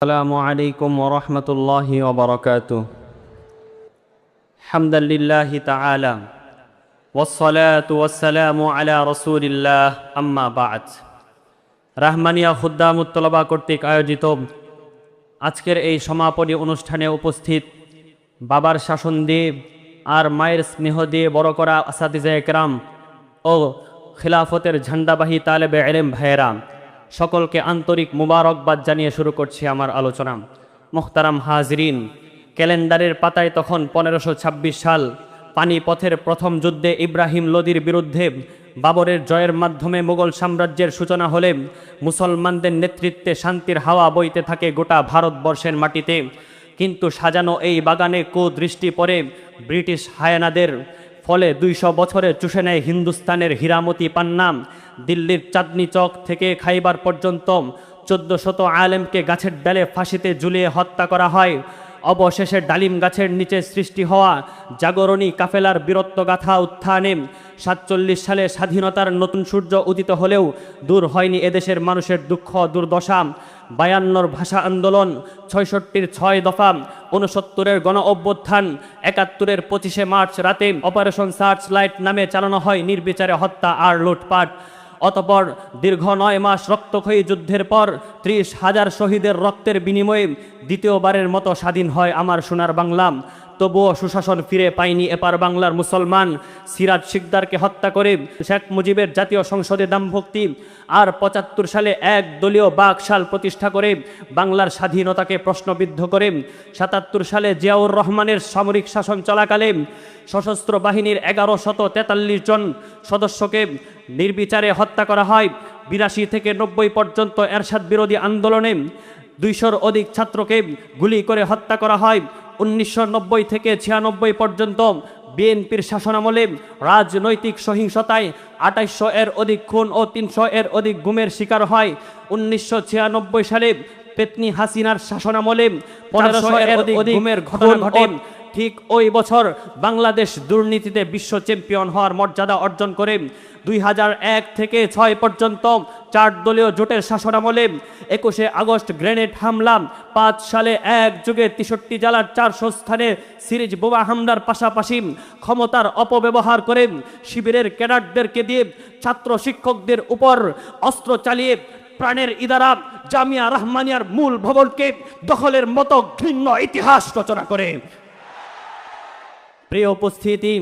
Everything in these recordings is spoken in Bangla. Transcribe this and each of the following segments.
السلام عليكم ورحمة الله وبركاته. حمدا لله تعالى والصلاة والسلام على رسول الله أما بعد. রাহমানিয়া খুদ্দামুত তলবা কর্তৃক আয়োজিত আজকের এই সমাপনী অনুষ্ঠানে উপস্থিত বাবার শাসন দিয়ে আর মায়ের স্নেহ দিয়ে বড় করা আসাতিজায়ে কেরাম ও খিলাফতের ঝান্ডাবাহী তালেবে ইলম ভাইয়েরা, সকলকে আন্তরিক মুবারকবাদ জানিয়ে শুরু করছি আমার আলোচনা। মুহতারাম হাজরিন, ক্যালেন্ডারের পাতায় তখন 1526 সাল পানিপথের প্রথম যুদ্ধে ইব্রাহিম লোদির বিরুদ্ধে বাবরের জয়ের মাধ্যমে মুঘল সাম্রাজ্যের সূচনা হলে মুসলমানদের নেতৃত্বে শান্তির হাওয়া বইতে থাকে গোটা ভারতবর্ষের মাটিতে। কিন্তু সাজানো এই বাগানে কুদৃষ্টি পড়ে ব্রিটিশ হায়ানাদের, ফলে 200 বছরে চুষে নেয় হিন্দুস্তানের হীরামতি পান্না। দিল্লির চাঁদনি চক থেকে খাইবার পর্যন্ত 1400 আলেমকে গাছের ডালে ফাঁসিতে ঝুলিয়ে হত্যা করা হয়। অবশেষে ডালিম গাছের নিচে সৃষ্টি হওয়া জাগরণী কাফেলার বীরত্বগাথা উত্থানে 47 সালে স্বাধীনতার নতুন সূর্য উদিত হলেও দূর হয়নি এদেশের মানুষের দুঃখ দুর্দশা। 52-র ভাষা আন্দোলন, 66-র 6 দফা, 69-এর গণ অভ্যুত্থান, 71-এর 25শে মার্চ রাতে অপারেশন সার্চ লাইট নামে চালানো হয় নির্বিচারে হত্যা আর লুটপাট। অতঃপর দীর্ঘ 9 মাস রক্তক্ষয়ী যুদ্ধের পর 30,000 শহীদের রক্তের বিনিময়ে দ্বিতীয়বারের মতো স্বাধীন হয় আমার সোনার বাংলা। তবুও সুশাসন ফিরে পায়নি এপার বাংলার মুসলমান। সিরাজ শিকদারকে হত্যা করে শেখ মুজিবের জাতীয় সংসদে দাম্ভক্তি আর 75 সালে এক দলীয় বাকশাল প্রতিষ্ঠা করে বাংলার স্বাধীনতাকে প্রশ্নবিদ্ধ করে 77 সালে জিয়াউর রহমানের সামরিক শাসন চলাকালে সশস্ত্র বাহিনীর 1143 জন সদস্যকে নির্বিচারে হত্যা করা হয়। 82 থেকে 90 পর্যন্ত এরশাদ বিরোধী আন্দোলনে 200-র অধিক ছাত্রকে গুলি করে হত্যা করা হয়। 1990 থেকে 96 পর্যন্ত বিএনপির শাসনামলে রাজনৈতিক সহিংসতায় 2800 এর অধিক খুন ও 300 এর অধিক গুমের শিকার হয়। 1996 সালে পেতনি হাসিনার শাসনামলে 1500 এর অধিক গুমের ঘটনা ঘটে। ঠিক ওই বছর বাংলাদেশ দুর্নীতিতে বিশ্ব চ্যাম্পিয়ন হওয়ার মর্যাদা অর্জন করে। 2001 থেকে 6 পর্যন্ত 4 দলীয় জোটের শাসনামলে 21শে আগস্ট গ্রেনেড হামলা, 5 সালে এক যুগে 63 জেলার 400 স্থানে সিরিজ বোমা হামলার পাশাপাশি ক্ষমতার অপব্যবহার করে শিবিরের ক্যাডারদেরকে দিয়ে ছাত্র শিক্ষকদের উপর অস্ত্র চালিয়ে প্রাণের ইদারা জামিয়া রহমানিয়ার মূল ভবনকে দখলের মতো ঘৃণ্য ইতিহাস রচনা করে। প্রিয় উপস্থিতি,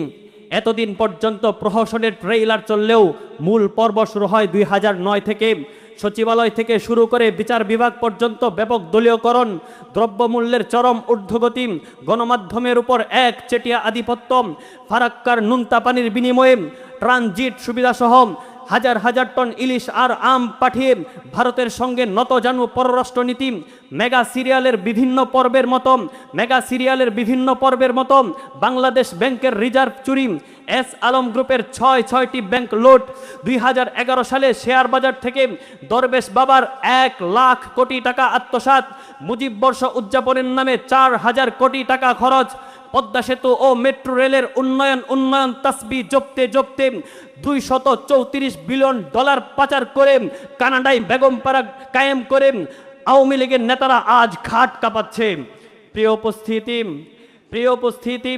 এতদিন পর্যন্ত প্রহসনের ট্রেইলার চললেও মূল পর্ব শুরু হয় 2009 থেকে। সচিবালয় থেকে শুরু করে বিচার বিভাগ পর্যন্ত ব্যাপক দলীয়করণ, দ্রব্যমূল্যের চরম ঊর্ধ্বগতি, গণমাধ্যমের উপর একচেটিয়া আধিপত্য, ফারাক্কার নুনতা পানির বিনিময়ে ট্রানজিট সুবিধাসহ হাজার হাজার টন ইলিশ আর আম পাঠিয়ে ভারতের সঙ্গে নতজানু পররাষ্ট্রনীতি, মেগা সিরিয়ালের বিভিন্ন পর্বের মতো বাংলাদেশ ব্যাংকের রিজার্ভ চুরি, এস আলম গ্রুপের 6টি ব্যাংক লুট, 2011 সালে শেয়ার বাজার থেকে দরবেশ বাবার 1 লাখ কোটি টাকা আত্মসাৎ, মুজিব বর্ষ উদযাপনের নামে 4000 কোটি টাকা খরচ, পদ্মা সেতু ও মেট্রো রেলের উন্নয়ন তাসবিহ জপতে 234 বিলিয়ন ডলার পাচার করে কানাডায় বেগমপাড়া কায়েম করে আওয়ামী লীগের নেতারা আজ ঘাট কাঁপাচ্ছে। প্রিয় উপস্থিতি,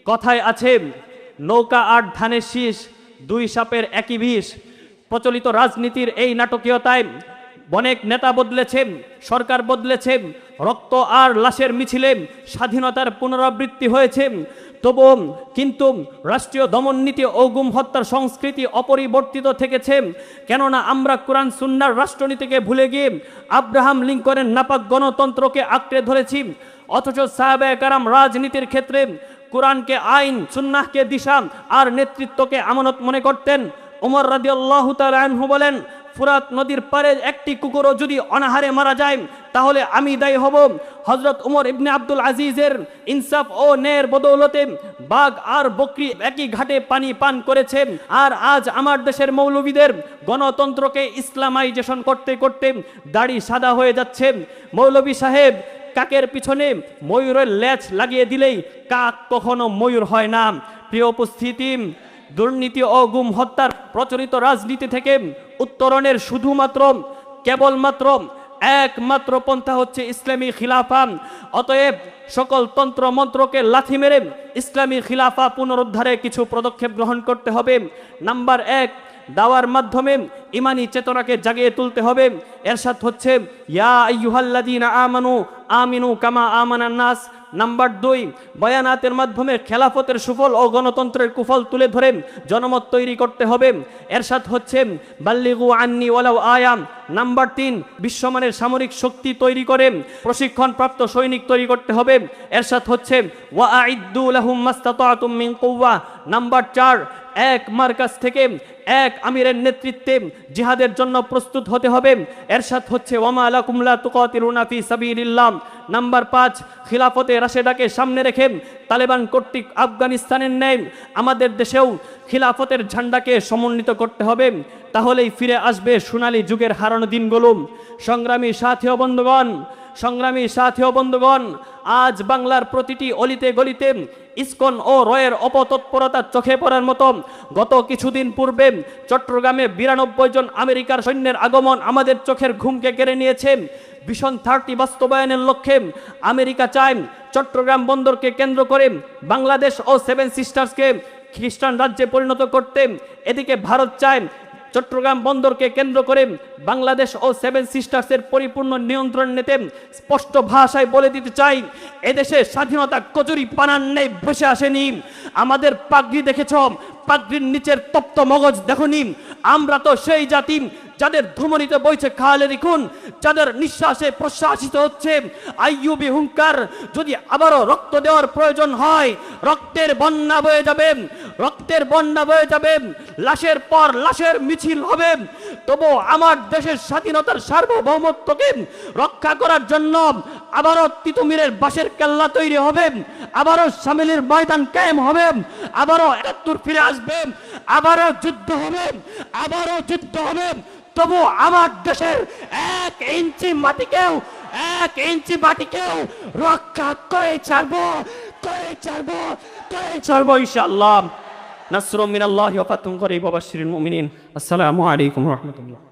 কথায় আছে নৌকা আর ধানের শীষ, 2 সাপের একই বিষ। প্রচলিত রাজনীতির এই নাটকীয়তায় অনেক নেতা বদলেছে, সরকার বদলেছে, রক্ত আর লাশের মিছিলে স্বাধীনতার পুনরাবৃত্তি হয়েছে। তবুও কিন্তু রাষ্ট্রীয় দমননীতি ও গুম হত্যার সংস্কৃতি অপরিবর্তিত থেকেছে। কেননা আমরা কোরআন সুন্নাহর রাষ্ট্রনীতিকে ভুলে গিয়ে আব্রাহাম লিঙ্কনের নাপাক গণতন্ত্রকে আঁকড়ে ধরেছি। অথচ সাহাবায়ে কেরাম রাজনীতির ক্ষেত্রে কোরআনকে আইন, সুন্নাহকে দিশা আর নেতৃত্বকে আমানত মনে করতেন। ওমর রাদিয়াল্লাহু তাআলা আনহু বলেন, ফুরাত নদীর পারে একটি কুকুরও যদি অনাহারে মারা যায় তাহলে আমি দায়ী হব। হযরত উমর ইবনে আব্দুল আজিজের ইনসাফ ও ন্যায়ের বদৌলতে বাঘ আর বকরি একই ঘাটে পানি পান করেছে। আর আজ আমার দেশের মৌলবীদের গণতন্ত্রকে ইসলামাইজেশন করতে করতে দাড়ি সাদা হয়ে যাচ্ছে। মৌলবী সাহেব কাকের পিছনে ময়ূরের লেজ লাগিয়ে দিলেই কাক কখনো ময়ূর হয় না। প্রিয় উপস্থিতি, দুর্নীতি ও গুম হত্যার প্রচলিত রাজনীতি থেকে উত্তরণের কেবলমাত্র একমাত্র পন্থা হচ্ছে ইসলামী খিলাফা। অতএব সকল তন্ত্র মন্ত্রকে লাথি মেরে ইসলামী খিলাফা পুনরুদ্ধারে কিছু পদক্ষেপ গ্রহণ করতে হবে। নাম্বার 1, দাওয়ার মাধ্যমে ইমানি চেতনাকে জাগিয়ে তুলতে হবে। এরশাদ হচ্ছে ইয়া আইয়ুহাল্লাযীনা আমানু আমিনু কামা আমানান নাস। নাম্বার 2, বয়ানাতের মাধ্যমে খেলাফতের সুফল ও গণতন্ত্রের কুফল তুলে ধরে জনমত তৈরি করতে হবে। এরশাদ হচ্ছে বাল্লিগু আন্নি ওয়ালাউ আয়া। নাম্বার 3, বিশ্বমানের সামরিক শক্তি তৈরি করে প্রশিক্ষণপ্রাপ্ত সৈনিক তৈরি করতে হবে। এরশাদ হচ্ছে ওয়া আইদ্দু লাহুম মাস্তাতাতুম মিন কুওয়া। নাম্বার 4, এক মার্কাজ থেকে এক আমিরের নেতৃত্বে জিহাদের জন্য প্রস্তুত হতে হবে। এরশাদ হচ্ছে ওয়ামা লাকুম লা তুকাতিলুনা ফি সাবিলিল্লাহ। নাম্বার 5, খিলাফতে রাশেদাকে সামনে রেখে তালেবান কর্তৃক আফগানিস্তানের ন্যায় আমাদের দেশেও খিলাফতের ঝান্ডাকে সমন্বিত করতে হবে। তাহলেই ফিরে আসবে সোনালী যুগের হারানো দিনগুলো। সংগ্রামী সাথী ও বন্ধুগণ, সংগ্রামী সাথী ও বন্ধুগণ, আজ বাংলার প্রতিটি অলিতে গলিতে ইসকন ও রয়ের অপতৎপরতা চোখে পড়ার মতো। গত কিছুদিন পূর্বে চট্টগ্রামে 92 জন আমেরিকার সৈন্যের আগমন আমাদের চোখের ঘুমকে কেড়ে নিয়েছে। ভিশন 30 বাস্তবায়নের লক্ষ্যে আমেরিকা চায় চট্টগ্রাম বন্দরকে কেন্দ্র করে বাংলাদেশ ও 7 সিস্টার্সকে খ্রিস্টান রাজ্যে পরিণত করতে। এদিকে ভারত চায় চট্টগ্রাম বন্দরকে কেন্দ্র করে বাংলাদেশ ও 7 সিস্টার্সের পরিপূর্ণ নিয়ন্ত্রণ নিতে। স্পষ্ট ভাষায় বলে দিতে চাই, এদেশে স্বাধীনতা কচুরি পানার নেই বসে আসেনি। আমাদের পাগড়ি দেখেছ, পাগড়ির নিচের তপ্ত মগজ দেখনি। আমরা তো সেই জাতি যাদের ধমনীতে বইছে খালেদি খুন, যাদের নিঃশ্বাসে প্রশ্বাসিত হচ্ছে আইয়ুবী হুঙ্কার। যদি আবারও রক্ত দেওয়ার প্রয়োজন হয়, রক্তের বন্যা বয়ে যাবে, রক্তের বন্যা বয়ে যাবে, লাশের পর লাশের মিছিল হবে। তবু আমার দেশের স্বাধীনতার সার্বভৌমত্বকে রক্ষা করার জন্য আবারও তিতুমিরের বাঁশের কেল্লা তৈরি হবে, আবারও শামিলির ময়দান কায়েম হবে, আবারও 71 ফিরে আসবে, আবারও যুদ্ধ হবে, আবারও যুদ্ধ হবে। তবু আমার দেশের 1 ইঞ্চি মাটিকেও, 1 ইঞ্চি মাটিকেও রক্ষা করে ছাড়বো, করে ছাড়বো, করে ছাড়বো ইনশাআল্লাহ। নাসরুম মিনাল্লাহি ওয়া ফাতহুন করিব ওয়া বাশশিরিল মুমিনিন। আসসালামু আলাইকুম ওয়া রাহমাতুল্লাহ।